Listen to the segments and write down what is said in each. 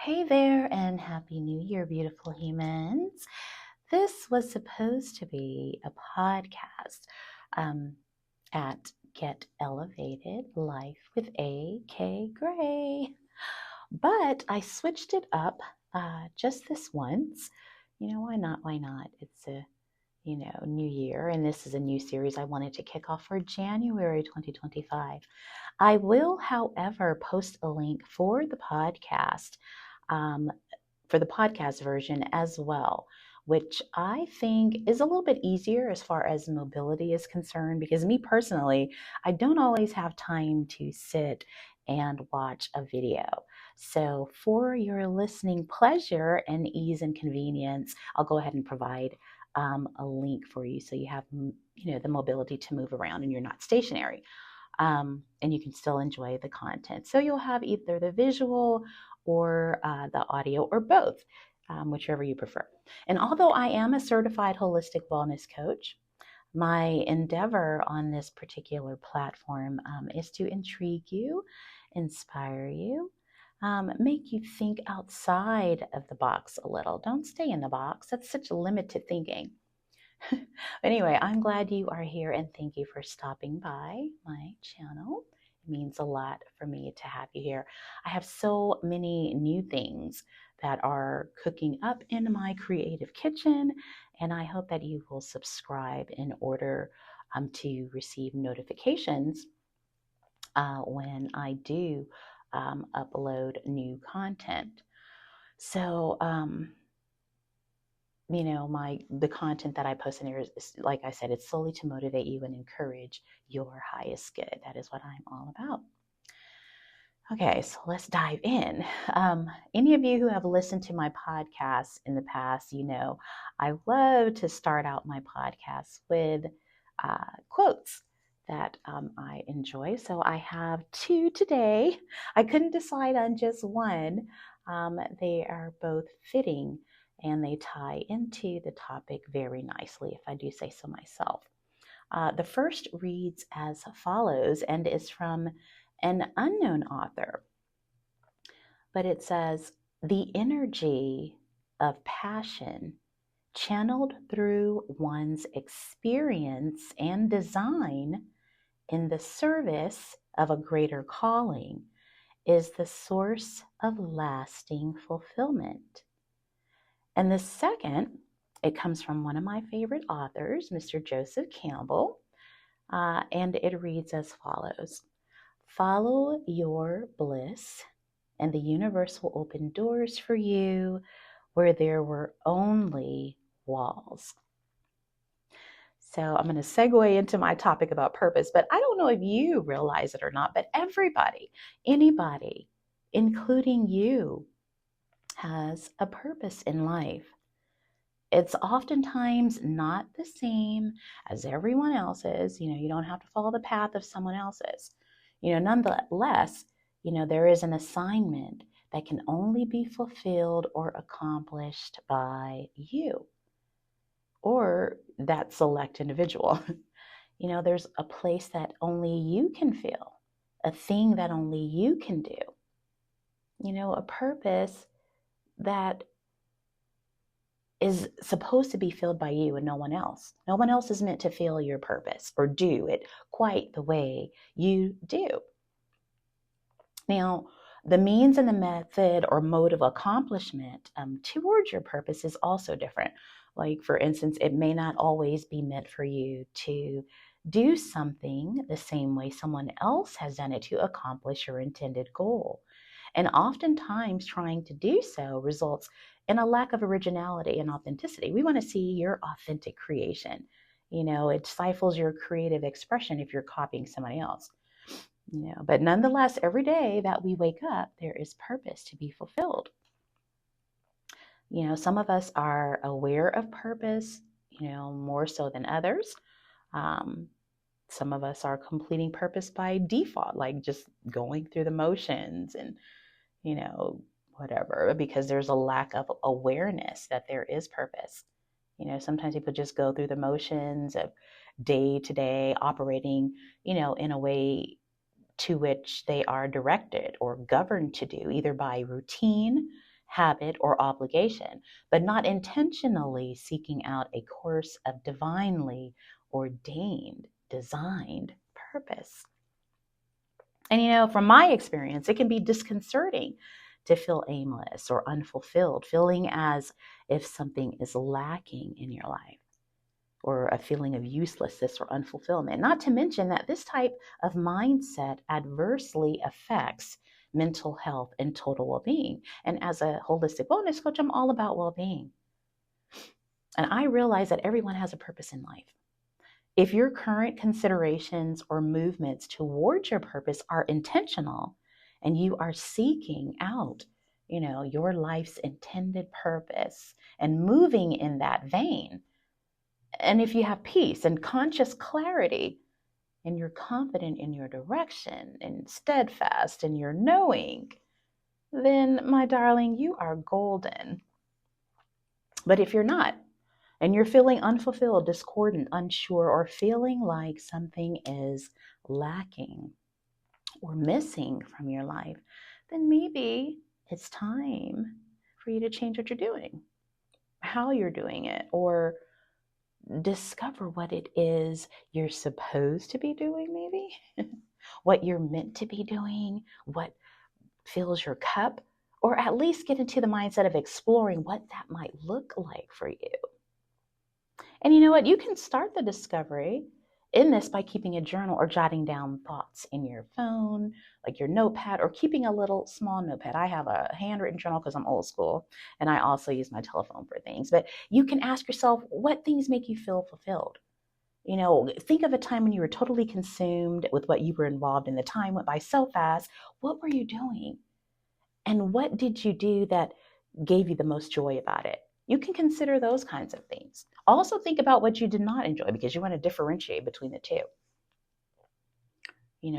Hey there, and Happy New Year, beautiful humans. This was supposed to be a podcast at Get Elevated Life with A.K. Gray, but I switched it up just this once. Why not? Why not? It's a new year, and this is a new series I wanted to kick off for January 2025. I will, however, post a link um, for the podcast version as well, which I think is a little bit easier as far as mobility is concerned, because me personally, I don't always have time to sit and watch a video. So for your listening pleasure and ease and convenience, I'll go ahead and provide a link for you so you have the mobility to move around and you're not stationary. And you can still enjoy the content. So you'll have either the visual or the audio or both, whichever you prefer. And although I am a certified holistic wellness coach, my endeavor on this particular platform is to intrigue you, inspire you, make you think outside of the box a little. Don't stay in the box. That's such limited thinking. Anyway, I'm glad you are here and thank you for stopping by my channel. It means a lot for me to have you here. I have so many new things that are cooking up in my creative kitchen, and I hope that you will subscribe in order to receive notifications when I do upload new content. So, the content that I post in here is, like I said, it's solely to motivate you and encourage your highest good. That is what I'm all about. Okay, so let's dive in. Any of you who have listened to my podcasts in the past, I love to start out my podcasts with quotes that I enjoy. So I have two today. I couldn't decide on just one. They are both fitting and they tie into the topic very nicely, if I do say so myself. The first reads as follows and is from an unknown author, but it says, "The energy of passion channeled through one's experience and design in the service of a greater calling is the source of lasting fulfillment." And the second, it comes from one of my favorite authors, Mr. Joseph Campbell, and it reads as follows: "Follow your bliss, and the universe will open doors for you where there were only walls." So I'm going to segue into my topic about purpose, but I don't know if you realize it or not, but everybody, anybody, including you, has a purpose in life. It's oftentimes not the same as everyone else's. You don't have to follow the path of someone else's. Nonetheless, there is an assignment that can only be fulfilled or accomplished by you or that select individual. There's a place that only you can fill, a thing that only you can do, a purpose that is supposed to be filled by you and no one else. No one else is meant to fill your purpose or do it quite the way you do. Now, the means and the method or mode of accomplishment towards your purpose is also different. Like, for instance, it may not always be meant for you to do something the same way someone else has done it to accomplish your intended goal. And oftentimes, trying to do so results in a lack of originality and authenticity. We want to see your authentic creation. It stifles your creative expression if you're copying somebody else. But nonetheless, every day that we wake up, there is purpose to be fulfilled. Some of us are aware of purpose, more so than others. Some of us are completing purpose by default, like just going through the motions and, whatever, because there's a lack of awareness that there is purpose. Sometimes people just go through the motions of day to day operating, in a way to which they are directed or governed to do, either by routine, habit, or obligation, but not intentionally seeking out a course of divinely ordained, designed purpose. And from my experience, it can be disconcerting to feel aimless or unfulfilled, feeling as if something is lacking in your life, or a feeling of uselessness or unfulfillment. Not to mention that this type of mindset adversely affects mental health and total well-being. And as a holistic wellness coach, I'm all about well-being. And I realize that everyone has a purpose in life. If your current considerations or movements towards your purpose are intentional and you are seeking out, your life's intended purpose and moving in that vein, and if you have peace and conscious clarity and you're confident in your direction and steadfast in your knowing, then, my darling, you are golden. But if you're not, and you're feeling unfulfilled, discordant, unsure, or feeling like something is lacking or missing from your life, then maybe it's time for you to change what you're doing, how you're doing it, or discover what it is you're supposed to be doing, maybe what you're meant to be doing, what fills your cup, or at least get into the mindset of exploring what that might look like for you. And you know what? You can start the discovery in this by keeping a journal or jotting down thoughts in your phone, like your notepad, or keeping a little small notepad. I have a handwritten journal because I'm old school, and I also use my telephone for things. But you can ask yourself, what things make you feel fulfilled? Think of a time when you were totally consumed with what you were involved in. The time went by so fast. What were you doing? And what did you do that gave you the most joy about it? You can consider those kinds of things. Also think about what you did not enjoy, because you want to differentiate between the two.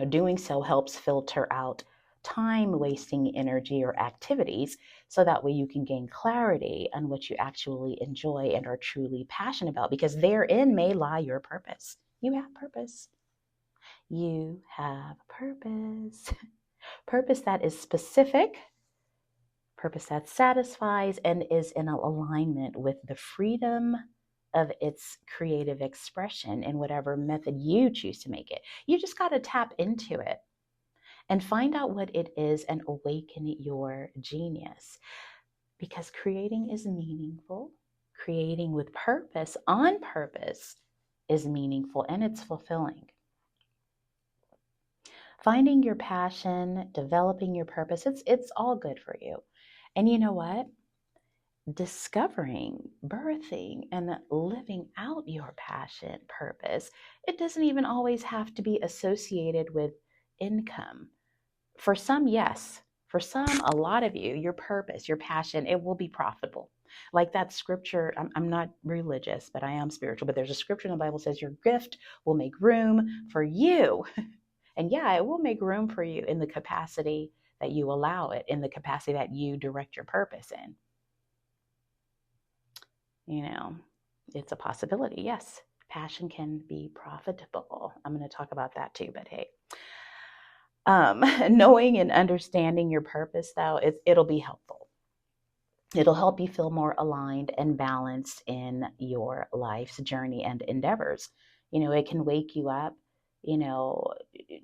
Doing so helps filter out time-wasting energy or activities, so that way you can gain clarity on what you actually enjoy and are truly passionate about, because therein may lie your purpose. You have purpose. You have purpose. Purpose that is specific, purpose that satisfies and is in alignment with the freedom of its creative expression in whatever method you choose to make it. You just got to tap into it and find out what it is and awaken your genius. Because creating is meaningful. Creating with purpose, on purpose, is meaningful and it's fulfilling. Finding your passion, developing your purpose, it's all good for you. And you know what? Discovering, birthing, and living out your passion, purpose, it doesn't even always have to be associated with income. For some, yes. For some, a lot of you, your purpose, your passion, it will be profitable. Like that scripture, I'm not religious, but I am spiritual. But there's a scripture in the Bible that says your gift will make room for you. And yeah, it will make room for you in the capacity that you allow it, in the capacity that you direct your purpose in. It's a possibility. Yes, passion can be profitable. I'm going to talk about that too, but hey. Knowing and understanding your purpose, though, it'll be helpful. It'll help you feel more aligned and balanced in your life's journey and endeavors. It can wake you up,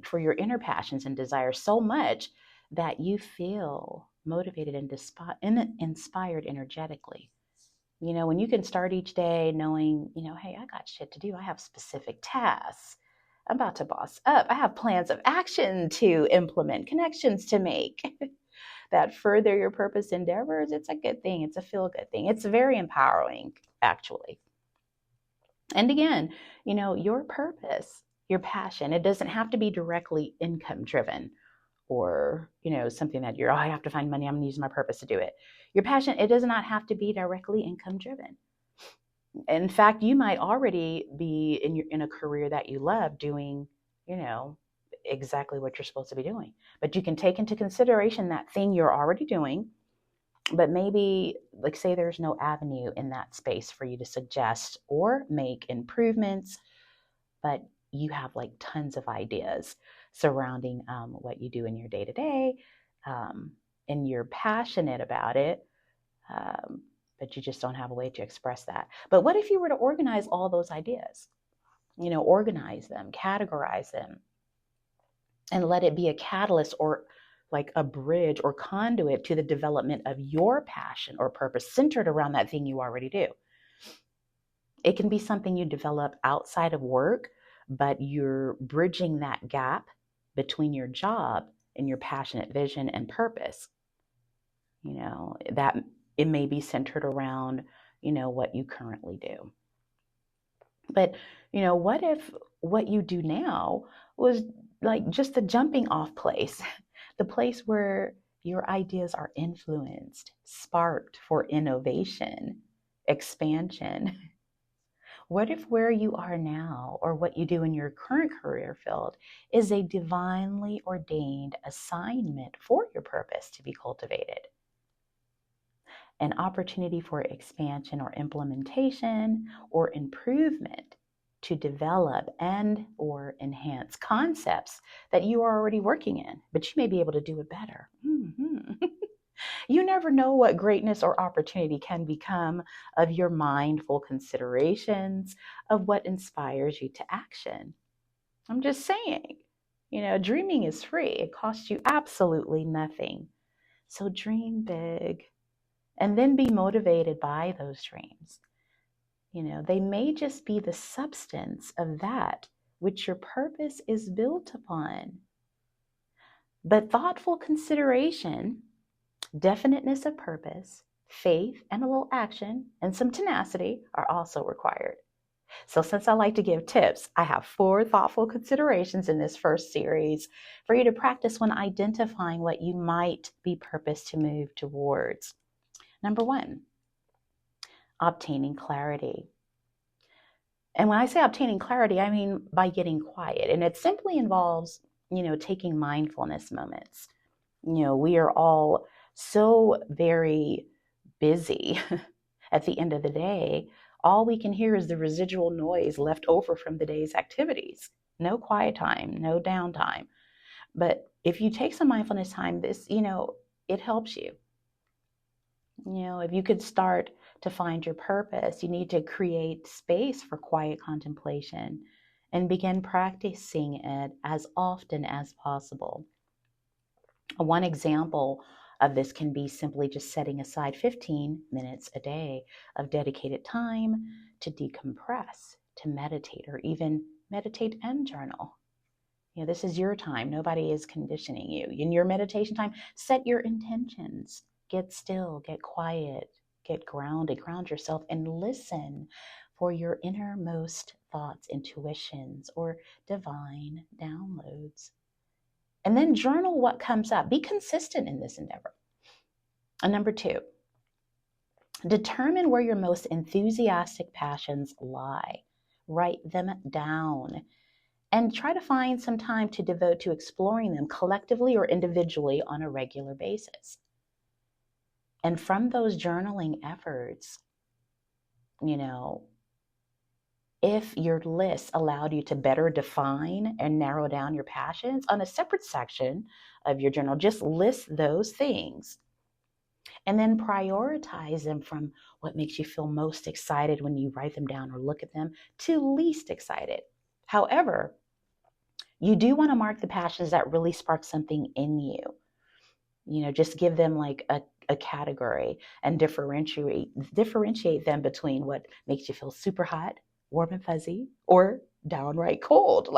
for your inner passions and desires so much that you feel motivated and inspired energetically. When you can start each day knowing, hey, I got shit to do. I have specific tasks. I'm about to boss up. I have plans of action to implement, connections to make that further your purpose endeavors. It's a good thing. It's a feel-good thing. It's very empowering, actually. And again, your purpose, your passion, it doesn't have to be directly income driven, or, something that I have to find money. I'm going to use my purpose to do it. Your passion, it does not have to be directly income driven. In fact, you might already be in a career that you love doing, exactly what you're supposed to be doing. But you can take into consideration that thing you're already doing, but maybe, like, say there's no avenue in that space for you to suggest or make improvements, but you have like tons of ideas surrounding what you do in your day-to-day, and you're passionate about it. but you just don't have a way to express that. But what if you were to organize all those ideas? Organize them, categorize them, and let it be a catalyst or like a bridge or conduit to the development of your passion or purpose centered around that thing you already do. It can be something you develop outside of work, but you're bridging that gap between your job and your passionate vision and purpose. That it may be centered around, what you currently do. But, what if what you do now was like just the jumping off place, the place where your ideas are influenced, sparked for innovation, expansion? What if where you are now or what you do in your current career field is a divinely ordained assignment for your purpose to be cultivated? An opportunity for expansion or implementation or improvement to develop and or enhance concepts that you are already working in, but you may be able to do it better. You never know what greatness or opportunity can become of your mindful considerations of what inspires you to action. I'm just saying, dreaming is free. It costs you absolutely nothing. So dream big and then be motivated by those dreams. They may just be the substance of that which your purpose is built upon. But thoughtful consideration, definiteness of purpose, faith, and a little action, and some tenacity are also required. So since I like to give tips, I have 4 thoughtful considerations in this first series for you to practice when identifying what you might be purposed to move towards. Number 1, obtaining clarity. And when I say obtaining clarity, I mean by getting quiet. And it simply involves, taking mindfulness moments. We are all so very busy. At the end of the day, all we can hear is the residual noise left over from the day's activities. No quiet time, no downtime. But if you take some mindfulness time, this, it helps you. If you could start to find your purpose, you need to create space for quiet contemplation and begin practicing it as often as possible. One example of this can be simply just setting aside 15 minutes a day of dedicated time to decompress, to meditate, or even meditate and journal. This is your time. Nobody is conditioning you. In your meditation time, set your intentions. Get still, get quiet, get grounded, ground yourself, and listen for your innermost thoughts, intuitions, or divine downloads. And then journal what comes up. Be consistent in this endeavor. And number 2, determine where your most enthusiastic passions lie. Write them down. And try to find some time to devote to exploring them collectively or individually on a regular basis. And from those journaling efforts, if your list allowed you to better define and narrow down your passions on a separate section of your journal, just list those things and then prioritize them from what makes you feel most excited when you write them down or look at them to least excited. However, you do want to mark the passions that really spark something in you. Just give them like a category and differentiate them between what makes you feel super hot, warm and fuzzy, or downright cold,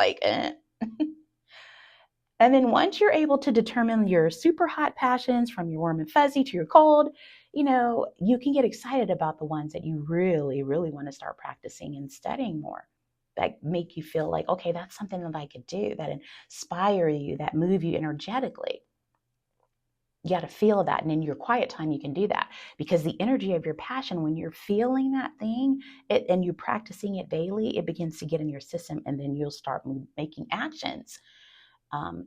And then once you're able to determine your super hot passions from your warm and fuzzy to your cold, you can get excited about the ones that you really, really want to start practicing and studying more, that make you feel like, okay, that's something that I could do, that inspire you, that move you energetically. You got to feel that. And in your quiet time, you can do that, because the energy of your passion, when you're feeling that thing and you're practicing it daily, it begins to get in your system, and then you'll start making actions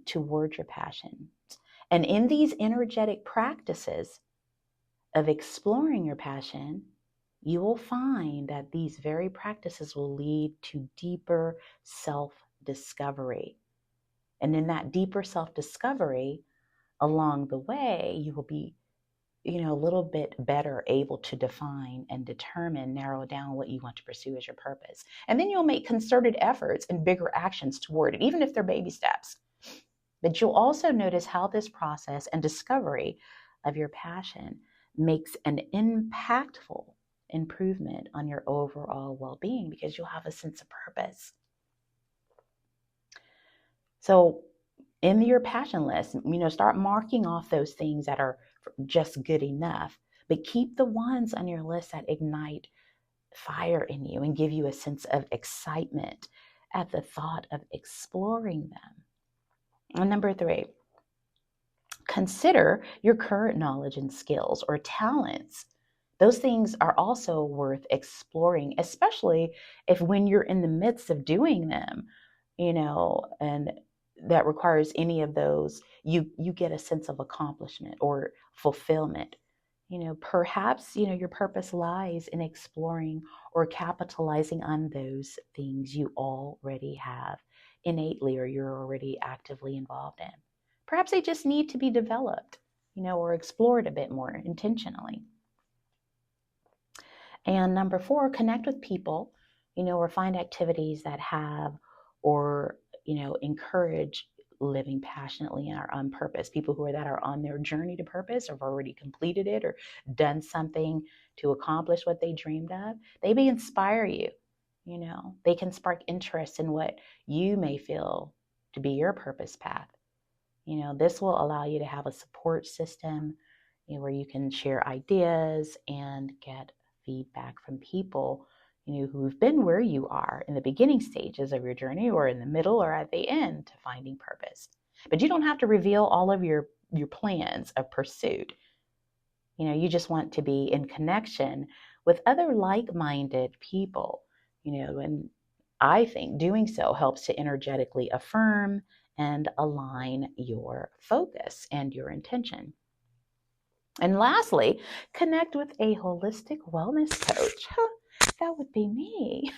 toward your passion. And in these energetic practices of exploring your passion, you will find that these very practices will lead to deeper self-discovery. And in that deeper self-discovery, along the way, you will be a little bit better able to define and determine, narrow down what you want to pursue as your purpose. And then you'll make concerted efforts and bigger actions toward it, even if they're baby steps. But you'll also notice how this process and discovery of your passion makes an impactful improvement on your overall well-being, because you'll have a sense of purpose. So in your passion list, start marking off those things that are just good enough, but keep the ones on your list that ignite fire in you and give you a sense of excitement at the thought of exploring them. And number 3, consider your current knowledge and skills or talents. Those things are also worth exploring, especially if when you're in the midst of doing them, and that requires any of those, you get a sense of accomplishment or fulfillment. Perhaps, your purpose lies in exploring or capitalizing on those things you already have innately or you're already actively involved in. Perhaps they just need to be developed, or explored a bit more intentionally. And number 4, connect with people, or find activities that have or, encourage living passionately and are on purpose. People that are on their journey to purpose or have already completed it or done something to accomplish what they dreamed of. They may inspire you. They can spark interest in what you may feel to be your purpose path. This will allow you to have a support system, where you can share ideas and get feedback from people, who've been where you are in the beginning stages of your journey or in the middle or at the end to finding purpose. But you don't have to reveal all of your plans of pursuit. You just want to be in connection with other like-minded people, and I think doing so helps to energetically affirm and align your focus and your intention. And lastly, connect with a holistic wellness coach. That would be me.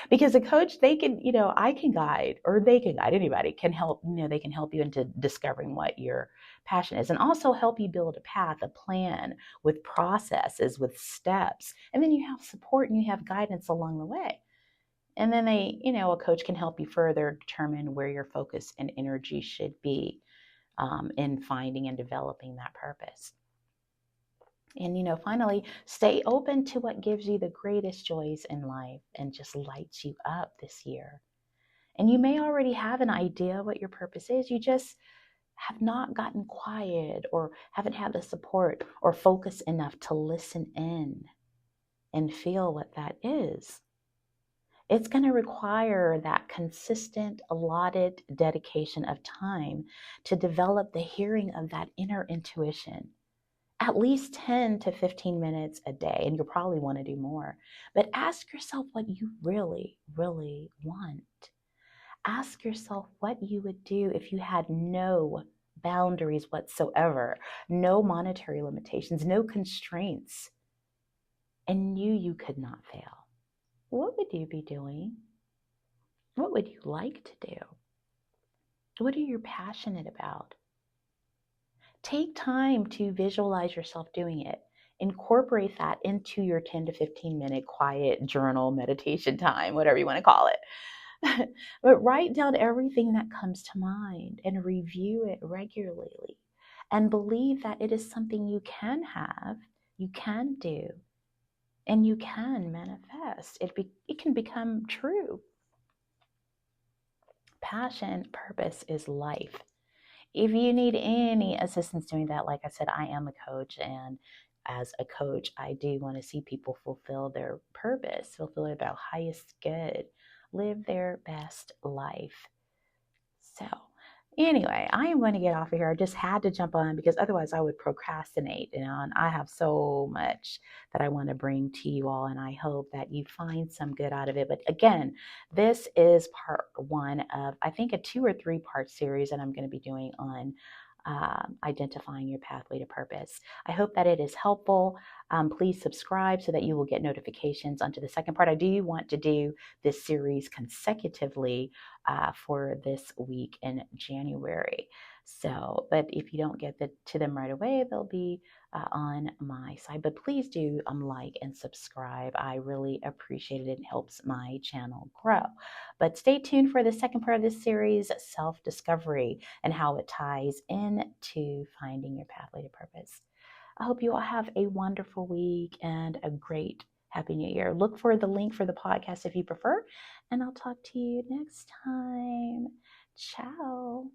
Because a coach, they can, I can guide, or they can guide, anybody can help, they can help you into discovering what your passion is and also help you build a path, a plan with processes, with steps. And then you have support and you have guidance along the way. And then a coach can help you further determine where your focus and energy should be in finding and developing that purpose. And, finally, stay open to what gives you the greatest joys in life and just lights you up this year. And you may already have an idea what your purpose is. You just have not gotten quiet or haven't had the support or focus enough to listen in and feel what that is. It's going to require that consistent, allotted dedication of time to develop the hearing of that inner intuition. At least 10 to 15 minutes a day, and you'll probably want to do more. But ask yourself what you really, really want. Ask yourself what you would do if you had no boundaries whatsoever, no monetary limitations, no constraints, and knew you could not fail. What would you be doing? What would you like to do? What are you passionate about? Take time to visualize yourself doing it. Incorporate that into your 10 to 15 minute quiet journal meditation time, whatever you want to call it. But write down everything that comes to mind and review it regularly. And believe that it is something you can have, you can do, and you can manifest. It can become true. Passion, purpose is life. If you need any assistance doing that, like I said, I am a coach, and as a coach, I do want to see people fulfill their purpose, fulfill their highest good, live their best life. So anyway, I am going to get off of here. I just had to jump on because otherwise I would procrastinate, and I have so much that I want to bring to you all, and I hope that you find some good out of it. But again, this is part 1 of, I think, a 2 or 3 part series that I'm going to be doing on identifying your pathway to purpose. I hope that it is helpful. Please subscribe so that you will get notifications onto the second part. I do want to do this series consecutively for this week in January. So, but if you don't get to them right away, they'll be on my side. But please do like and subscribe. I really appreciate it. It helps my channel grow. But stay tuned for the second part of this series, self-discovery, and how it ties into finding your pathway to purpose. I hope you all have a wonderful week and a great Happy New Year. Look for the link for the podcast if you prefer, and I'll talk to you next time. Ciao.